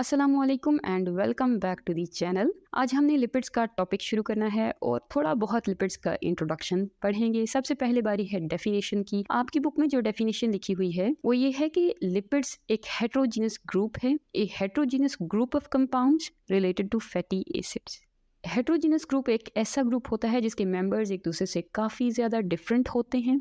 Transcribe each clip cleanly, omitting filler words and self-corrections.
अस्सलामुअलैकुम and welcome back to the channel. आज हमने लिपिड्स का टॉपिक शुरू करना है और थोड़ा बहुत लिपिड्स का इंट्रोडक्शन पढ़ेंगे। सबसे पहले बारी है डेफिनेशन की। आपकी बुक में जो डेफिनेशन लिखी हुई है वो ये है कि लिपिड्स एक हेट्रोजीनस ग्रुप है, a heterogeneous group of compounds related to fatty acids. Heterogeneous group एक ऐसा ग्रुप होता है जिसके मेंबर्स एक दूसरे से काफ़ी ज़्यादा डिफरेंट होते हैं।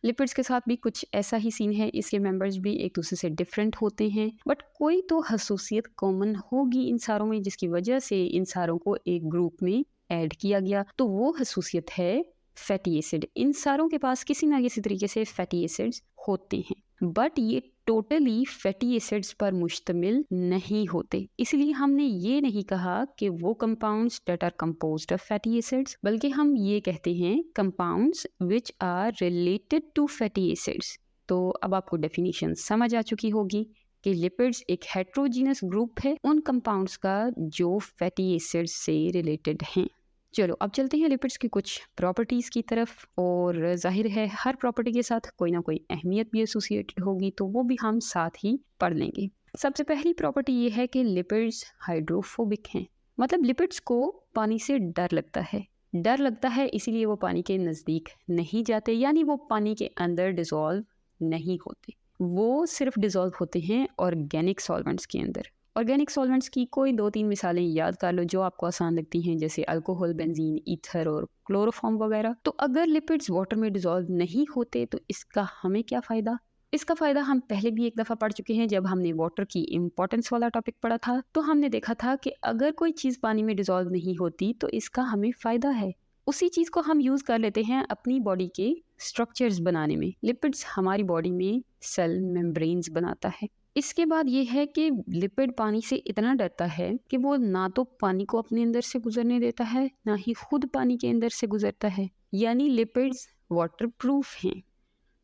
लिपिड्स के साथ भी कुछ ऐसा ही सीन है, इसके मेंबर्स भी एक दूसरे से डिफरेंट होते हैं, बट कोई तो खसूसियत कॉमन होगी इन सारों में जिसकी वजह से इन सारों को एक ग्रुप में ऐड किया गया। तो वो खसूसियत है फैटी एसिड। इन सारों के पास किसी ना किसी तरीके से फैटी एसिड्स होते हैं, बट ये टोटली फैटी एसिड्स पर मुश्तमिल नहीं होते। इसलिए हमने ये नहीं कहा कि वो compounds that are composed of fatty acids, बल्कि हम ये कहते हैं compounds which are related to fatty acids. तो अब आपको डेफिनेशन समझ आ चुकी होगी कि लिपिड्स एक हेट्रोजीनस ग्रुप है उन कंपाउंड्स का जो फैटी एसिड्स से रिलेटेड हैं। चलो अब चलते हैं लिपिड्स की कुछ प्रॉपर्टीज़ की तरफ, और जाहिर है हर प्रॉपर्टी के साथ कोई ना कोई अहमियत भी एसोसिएटेड होगी, तो वो भी हम साथ ही पढ़ लेंगे। सबसे पहली प्रॉपर्टी ये है कि लिपिड्स हाइड्रोफोबिक हैं। मतलब लिपिड्स को पानी से डर लगता है, इसीलिए वो पानी के नज़दीक नहीं जाते, यानी वो पानी के अंदर डिज़ोल्व नहीं होते। वो सिर्फ डिज़ोल्व होते हैं ऑर्गेनिक सॉल्वेंट्स के अंदर। ऑर्गेनिक सॉल्वेंट्स की कोई 2-3 मिसालें याद कर लो जो आपको आसान लगती हैं, जैसे अल्कोहल, बेंजीन, ईथर और क्लोरोफॉर्म वगैरह। तो अगर लिपिड्स वाटर में डिसॉल्व नहीं होते तो इसका हमें क्या फ़ायदा? इसका फ़ायदा हम पहले भी एक दफ़ा पढ़ चुके हैं। जब हमने वाटर की इम्पोर्टेंस वाला टॉपिक पढ़ा था तो हमने देखा था कि अगर कोई चीज़ पानी में डिसॉल्व नहीं होती तो इसका हमें फ़ायदा है। उसी चीज़ को हम यूज़ कर लेते हैं अपनी बॉडी के स्ट्रक्चर्स बनाने में। लिपिड्स हमारी बॉडी में सेल मेम्ब्रेन्स बनाता है। इसके बाद ये है कि लिपिड पानी से इतना डरता है कि वो ना तो पानी को अपने अंदर से गुजरने देता है, ना ही खुद पानी के अंदर से गुजरता है, यानी लिपिड्स वाटरप्रूफ हैं।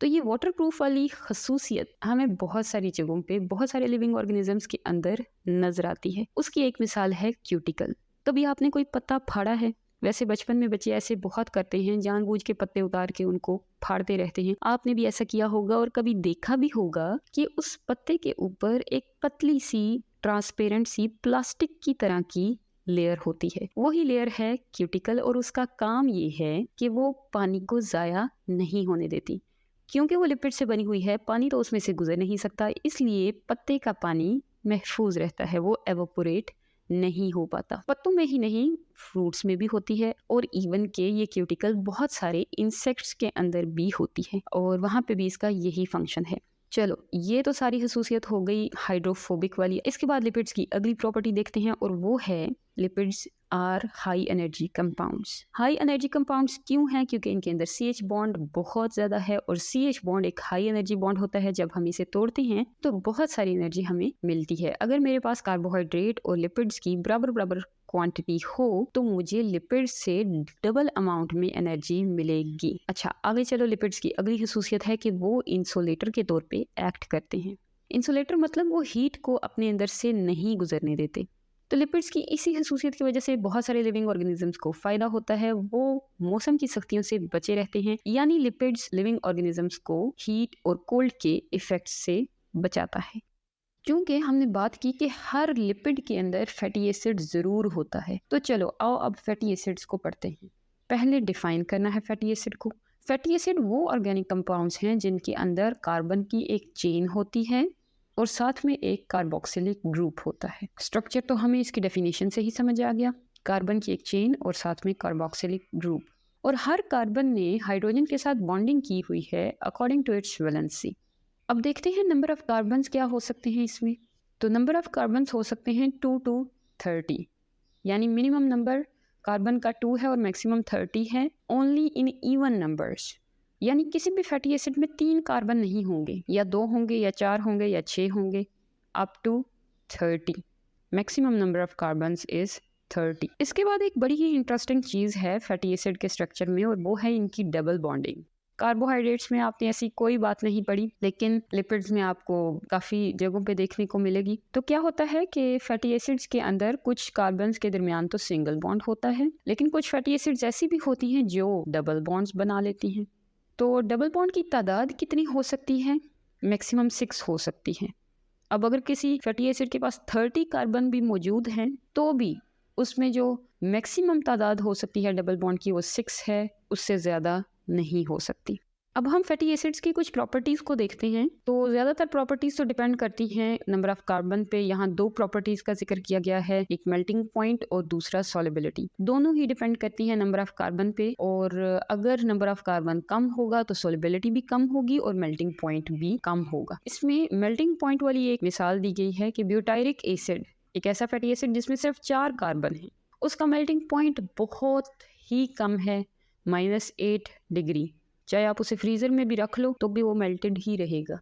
तो ये वाटरप्रूफ वाली खसूसियत हमें बहुत सारी जगहों पे बहुत सारे लिविंग ऑर्गेनिजम्स के अंदर नजर आती है। उसकी एक मिसाल है क्यूटिकल। कभी आपने कोई पत्ता फाड़ा है? वैसे बचपन में बच्चे ऐसे बहुत करते हैं, जानबूझ के पत्ते उतार के उनको फाड़ते रहते हैं। आपने भी ऐसा किया होगा और कभी देखा भी होगा कि उस पत्ते के ऊपर एक पतली सी ट्रांसपेरेंट सी प्लास्टिक की तरह की लेयर होती है। वही लेयर है क्यूटिकल, और उसका काम ये है कि वो पानी को ज़ाया नहीं होने देती। क्योंकि वो लिपिड से बनी हुई है, पानी तो उसमें से गुजर नहीं सकता, इसलिए पत्ते का पानी महफूज रहता है, वो एवोपोरेट नहीं हो पाता। पत्तों में ही नहीं, फ्रूट्स में भी होती है, और इवन के ये क्यूटिकल बहुत सारे इंसेक्ट्स के अंदर भी होती है, और वहाँ पे भी इसका यही फंक्शन है। चलो ये तो सारी खसूसियत हो गई हाइड्रोफोबिक वाली। इसके बाद लिपिड्स की अगली प्रॉपर्टी देखते हैं, और वो है lipids are high energy compounds. High energy compounds क्यों हैं? क्योंकि इनके अंदर CH बॉन्ड बहुत ज़्यादा है, और CH बॉन्ड एक हाई एनर्जी बॉन्ड होता है। जब हम इसे तोड़ते हैं तो बहुत सारी एनर्जी हमें मिलती है। अगर मेरे पास कार्बोहाइड्रेट और लिपिड्स की बराबर बराबर क्वांटिटी हो तो मुझे लिपिड्स से डबल अमाउंट में एनर्जी मिलेगी। अच्छा आगे चलो, लिपिड्स की अगली खसूसियत है कि वो इंसुलेटर के तौर पे एक्ट करते हैं। इंसुलेटर मतलब वो हीट को अपने अंदर से नहीं गुजरने देते। तो लिपिड्स की इसी खसूसियत की वजह से बहुत सारे लिविंग ऑर्गेनिजम्स को फ़ायदा होता है, वो मौसम की सख्तियों से बचे रहते हैं, यानी लिपिड्स लिविंग ऑर्गेनिजम्स को हीट और कोल्ड के इफ़ेक्ट्स से बचाता है। क्योंकि हमने बात की कि हर लिपिड के अंदर फैटी एसिड ज़रूर होता है, तो चलो आओ अब फैटी एसिड्स को पढ़ते हैं। पहले डिफ़ाइन करना है फैटी एसिड को। फैटी एसिड वो ऑर्गेनिक कंपाउंड्स हैं जिनके अंदर कार्बन की एक चेन होती है और साथ में एक कार्बोक्सिलिक ग्रुप होता है। स्ट्रक्चर तो हमें इसकी डेफिनेशन से ही समझ आ गया, कार्बन की एक चेन और साथ में कार्बोक्सिलिक ग्रुप, और हर कार्बन ने हाइड्रोजन के साथ बॉन्डिंग की हुई है अकॉर्डिंग टू इट्स वैलेंसी। अब देखते हैं नंबर ऑफ कार्बन्स क्या हो सकते हैं इसमें। तो नंबर ऑफ कार्बन्स हो सकते हैं 2 to 30, यानी मिनिमम नंबर कार्बन का 2 है और मैक्सिमम 30 है। ओनली इन इवन नंबर्स, यानी किसी भी फैटी एसिड में 3 कार्बन नहीं होंगे, या 2 होंगे या 4 होंगे या 6 होंगे, up to 30। Maximum number of carbons is 30। इसके बाद एक बड़ी ही इंटरेस्टिंग चीज़ है फैटी एसिड के स्ट्रक्चर में, और वो है इनकी डबल बॉन्डिंग। कार्बोहाइड्रेट्स में आपने ऐसी कोई बात नहीं पढ़ी, लेकिन लिपिड्स में आपको काफ़ी जगहों पे देखने को मिलेगी। तो क्या होता है कि फैटी एसिड्स के अंदर कुछ कार्बन्स के दरमियान तो सिंगल बॉन्ड होता है, लेकिन कुछ फैटी एसिड्स ऐसी भी होती हैं जो डबल बॉन्ड्स बना लेती हैं। तो डबल बॉन्ड की तादाद कितनी हो सकती है? मैक्सिमम 6 हो सकती है। अब अगर किसी फैटी एसिड के पास 30 कार्बन भी मौजूद हैं तो भी उसमें जो मैक्सिमम तादाद हो सकती है डबल बॉन्ड की वो 6 है, उससे ज़्यादा नहीं हो सकती। अब हम फैटी एसिड्स की कुछ प्रॉपर्टीज़ को देखते हैं। तो ज़्यादातर प्रॉपर्टीज़ तो डिपेंड करती हैं नंबर ऑफ़ कार्बन पे। यहाँ 2 प्रॉपर्टीज़ का जिक्र किया गया है, एक मेल्टिंग पॉइंट और दूसरा सॉल्युबिलिटी। दोनों ही डिपेंड करती हैं नंबर ऑफ़ कार्बन पे, और अगर नंबर ऑफ़ कार्बन कम होगा तो सॉल्युबिलिटी भी कम होगी और मेल्टिंग पॉइंट भी कम होगा। इसमें मेल्टिंग पॉइंट वाली एक मिसाल दी गई है कि ब्यूटायरिक एसिड, एक ऐसा फैटी एसिड जिसमें सिर्फ 4 कार्बन है, उसका मेल्टिंग पॉइंट बहुत ही कम है, -8 डिग्री। चाहे आप उसे फ्रीज़र में भी रख लो तो भी वो मेल्टेड ही रहेगा।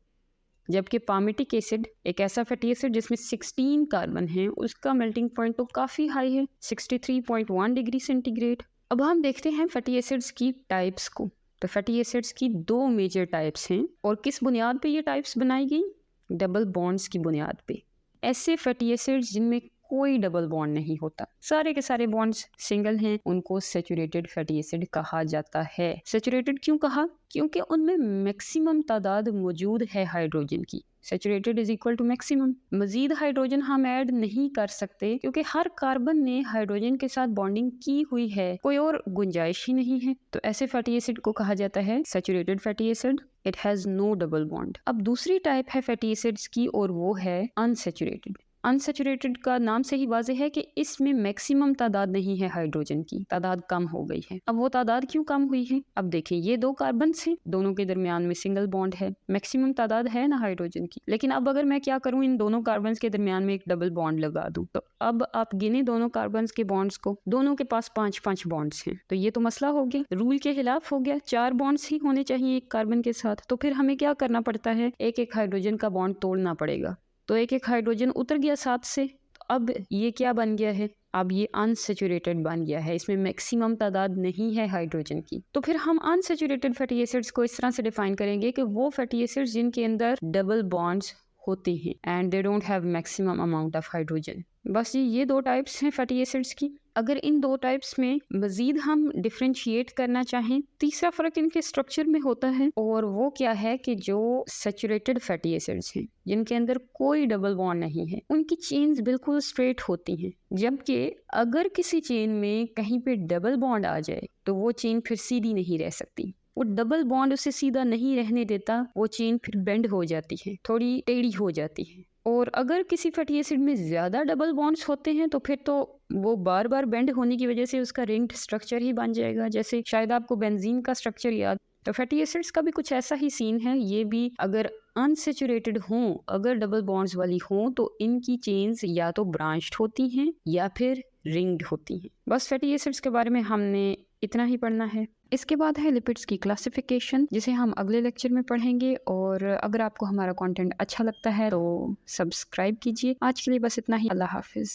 जबकि पामिटिक एसिड, एक ऐसा फैटी एसिड जिसमें 16 कार्बन हैं, उसका मेल्टिंग पॉइंट तो काफ़ी हाई है, 63.1 डिग्री सेंटीग्रेड। अब हम देखते हैं फैटी एसिड्स की टाइप्स को। तो फैटी एसिड्स की 2 मेजर टाइप्स हैं, और किस बुनियाद पे ये टाइप्स बनाई गई? डबल बॉन्ड्स की बुनियाद पे। ऐसे फैटी एसिड्स जिनमें कोई डबल बॉन्ड नहीं होता, सारे के सारे बॉन्ड्स सिंगल हैं, उनको सैचुरेटेड फैटी एसिड कहा जाता है। सैचुरेटेड क्यों कहा? क्योंकि उनमें मैक्सिमम तादाद मौजूद है हाइड्रोजन की। Saturated is equal to maximum. मजीद हाइड्रोजन हम ऐड नहीं कर सकते क्योंकि हर कार्बन ने हाइड्रोजन के साथ बॉन्डिंग की हुई है, कोई और गुंजाइश ही नहीं है। तो ऐसे फैटी एसिड को कहा जाता है saturated fatty acid. It has no double bond. अब दूसरी टाइप है फैटी एसिड्स की, और वो है अनसैचुरेटेड। अनसैचुरेटेड का नाम से ही वाज़ेह है कि इसमें मैक्सिमम तादाद नहीं है हाइड्रोजन की, तादाद कम हो गई है। अब वो तादाद क्यों कम हुई है? अब देखिए, ये 2 कार्बन हैं, दोनों के दरमियान में सिंगल बॉन्ड है, मैक्सिमम तादाद है ना हाइड्रोजन की। लेकिन अब अगर मैं क्या करूं, इन दोनों कार्बन के दरमियान में एक डबल बॉन्ड लगा दूं, तो अब आप गिने दोनों कार्बन के बॉन्ड्स को, दोनों के पास 5-5 बॉन्ड्स हैं, तो ये तो मसला हो गया, रूल के खिलाफ हो गया। 4 बॉन्ड्स ही होने चाहिए एक कार्बन के साथ। तो फिर हमें क्या करना पड़ता है? एक एक हाइड्रोजन का बॉन्ड तोड़ना पड़ेगा। तो एक एक हाइड्रोजन उतर गया साथ से। तो अब ये क्या बन गया है? अब ये अनसैचुरेटेड बन गया है, इसमें मैक्सिमम तादाद नहीं है हाइड्रोजन की। तो फिर हम अनसैचुरेटेड फैटी एसिड्स को इस तरह से डिफाइन करेंगे कि वो फैटी एसिड्स जिनके अंदर डबल बॉन्ड्स होते हैं and they don't have maximum amount of hydrogen. बस ये 2 टाइप्स हैं फैटी एसिड्स की। अगर इन 2 टाइप्स में मजीद हम डिफ्रेंशिएट करना चाहें, तीसरा फ़र्क इनके स्ट्रक्चर में होता है, और वो क्या है कि जो सैचुरेटेड फैटी एसिड्स हैं जिनके अंदर कोई डबल बॉन्ड नहीं है, उनकी चेन्स बिल्कुल स्ट्रेट होती हैं। जबकि अगर किसी चेन में कहीं पे डबल बॉन्ड आ जाए तो वो चेन फिर सीधी नहीं रह सकती। वो डबल बॉन्ड उसे सीधा नहीं रहने देता, वो चेन फिर बेंड हो जाती है, थोड़ी टेढ़ी हो जाती है। और अगर किसी फैटी एसिड में ज़्यादा डबल बॉन्ड्स होते हैं तो फिर तो वो बार बार बेंड होने की वजह से उसका रिंग्ड स्ट्रक्चर ही बन जाएगा, जैसे शायद आपको बेंजीन का स्ट्रक्चर याद। तो फैटी एसिड्स का भी कुछ ऐसा ही सीन है। ये भी अगर अनसैचुरेटेड हों, अगर डबल बॉन्ड्स वाली हों, तो इनकी चेन्स या तो ब्रांच्ड होती हैं या फिर रिंग्ड होती हैं। बस फैटी एसिड्स के बारे में हमने इतना ही पढ़ना है। इसके बाद है लिपिड्स की क्लासिफिकेशन, जिसे हम अगले लेक्चर में पढ़ेंगे। और अगर आपको हमारा कंटेंट अच्छा लगता है तो सब्सक्राइब कीजिए। आज के लिए बस इतना ही। अल्लाह हाफिज़।